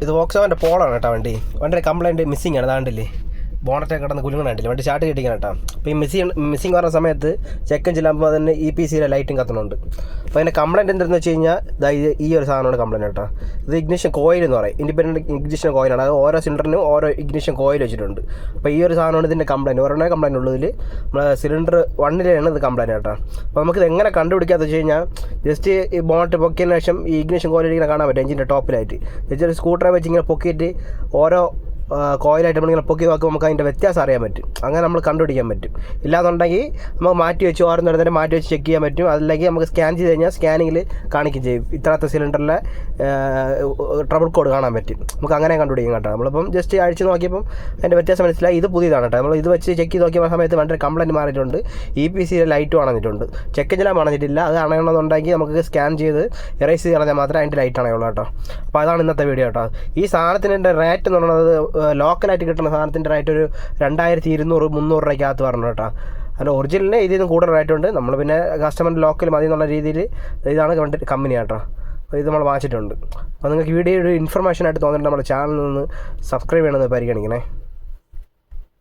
ഇത് വോക്സോൻ്റെ പോളാണ് കേട്ടോ വണ്ടിയുടെ കംപ്ലൈൻറ്റ് മിസ്സിംഗ് ആണ്. അതാണ്ടില്ലേ ബോണറ്റൊക്കെ കിടന്ന് കുലുങ്ങണുണ്ടല്ലേ, വണ്ടി സ്റ്റാർട്ട് കിട്ടിക്കണം കേട്ടോ. അപ്പോൾ ഈ മിസ്സിംഗ് പറഞ്ഞ സമയത്ത് ചെക്കൻ ചെല്ലുമ്പോൾ തന്നെ EPCയുടെ ലൈറ്റും കത്തുന്നുണ്ട്. അപ്പോൾ അതിൻ്റെ കംപ്ലൈൻറ്റ് എന്താണെന്ന് വെച്ച് കഴിഞ്ഞാൽ ഈ ഒരു സാധനമാണ് കംപ്ലൈൻറ്റ് കേട്ടോ. ഇത് ഇഗ്നിഷൻ കോയിൽ എന്ന് പറയും, ഇൻഡിപെൻഡൻറ്റ് ഇഗ്നിഷൻ കോയിലാണ്. അത് ഓരോ സിലിണ്ടറിനും ഓരോ ഇഗ്നിഷൻ കോയിൽ വെച്ചിട്ടുണ്ട്. അപ്പോൾ ഈ ഒരു സാധനമാണ് ഇതിൻ്റെ കംപ്ലൈൻറ്റ്. ഒരെണ്ണേ കംപ്ലൈൻറ്റ് ഉള്ളതിൽ നമ്മൾ സിലിണ്ടർ 1ലാണ് ഇത് കംപ്ലൈൻറ്റ് കേട്ടോ. അപ്പോൾ നമുക്കിത് എങ്ങനെ കണ്ടുപിടിക്കാമെന്ന് വെച്ച് കഴിഞ്ഞാൽ ജസ്റ്റ് ഈ ബോണറ്റ് പൊക്കിയതിന് ശേഷം ഈ ഇഗ്നിഷൻ കോയിൽ ഇങ്ങനെ കാണാൻ പറ്റും എഞ്ചിൻ്റെ ടോപ്പിലായിട്ട്. ജസ്റ്റ് ഒരു സ്ക്രൂ ഡ്രൈവർ വെച്ച് ഇങ്ങനെ പൊക്കിയിട്ട് ഓരോ കോയിലായിട്ട് നമ്മളിങ്ങനെ പൊക്കി നോക്കുമ്പോൾ നമുക്ക് അതിൻ്റെ വ്യത്യാസം അറിയാൻ പറ്റും. അങ്ങനെ നമ്മൾ കണ്ടുപിടിക്കാൻ പറ്റും. ഇല്ലാന്നുണ്ടെങ്കിൽ നമുക്ക് മാറ്റി വെച്ച് ഓരോ നേരത്തെ മാറ്റി വെച്ച് ചെക്ക് ചെയ്യാൻ പറ്റും. അതിലേക്ക് നമുക്ക് സ്കാൻ ചെയ്ത് കഴിഞ്ഞാൽ സ്കാനിങ്ങിൽ കാണിക്കുകയും ചെയ്യും ഇത്രാത്ത സിലിണ്ടറിലെ ട്രബിൾ കോഡ് കാണാൻ പറ്റും. നമുക്ക് അങ്ങനെ കണ്ടുപിടിക്കും കേട്ടോ. നമ്മളിപ്പം ജസ്റ്റ് അഴിച്ച് നോക്കിയപ്പം അതിൻ്റെ വ്യത്യാസം മനസ്സിലായി. ഇത് പുതിയതാണ് കേട്ടോ. നമ്മൾ ഇത് വെച്ച് ചെക്ക് ചെയ്ത് നോക്കിയ സമയത്ത് വണ്ടി കംപ്ലൈൻറ്റ് മാറിയിട്ടുണ്ട്. EPCയുടെ ലൈറ്റും അണഞ്ഞിട്ടുണ്ട്. ചെക്ക് എഞ്ചിനും അണഞ്ഞിട്ടില്ല. അത് അണയണമെന്നുണ്ടെങ്കിൽ നമുക്ക് സ്കാൻ ചെയ്ത് എറേസ് ചെയ്ത് കളഞ്ഞാൽ മാത്രമേ അതിൻ്റെ ലൈറ്റ് അണയുള്ളൂ കേട്ടോ. അപ്പോൾ അതാണ് ഇന്നത്തെ വീഡിയോ കേട്ടോ. ഈ സാധനത്തിൻ്റെ റേറ്റ് എന്ന് പറയുന്നത് ലോക്കലായിട്ട് കിട്ടുന്ന സാധനത്തിൻ്റെ റേറ്റ് ഒരു 2200-300 രൂപയ്ക്കകത്ത് പറഞ്ഞു കേട്ടോ. അതിൻ്റെ ഒറിജിനലിന് ഇതിൽ നിന്ന് കൂടുതൽ റേറ്റ് ഉണ്ട്. നമ്മൾ പിന്നെ കസ്റ്റമറിൻ്റെ ലോക്കൽ മതി എന്നുള്ള രീതിയിൽ ഇതാണ് കമ്പനി കേട്ടോ. അപ്പോൾ ഇത് നമ്മൾ വാങ്ങിച്ചിട്ടുണ്ട്. അപ്പോൾ നിങ്ങൾക്ക് വീഡിയോ ഒരു ഇൻഫർമേഷനായിട്ട് തോന്നിയിട്ട് നമ്മുടെ ചാനലിൽ നിന്ന് സബ്സ്ക്രൈബ് ചെയ്യണമെന്ന് പരിഗണിക്കണേ.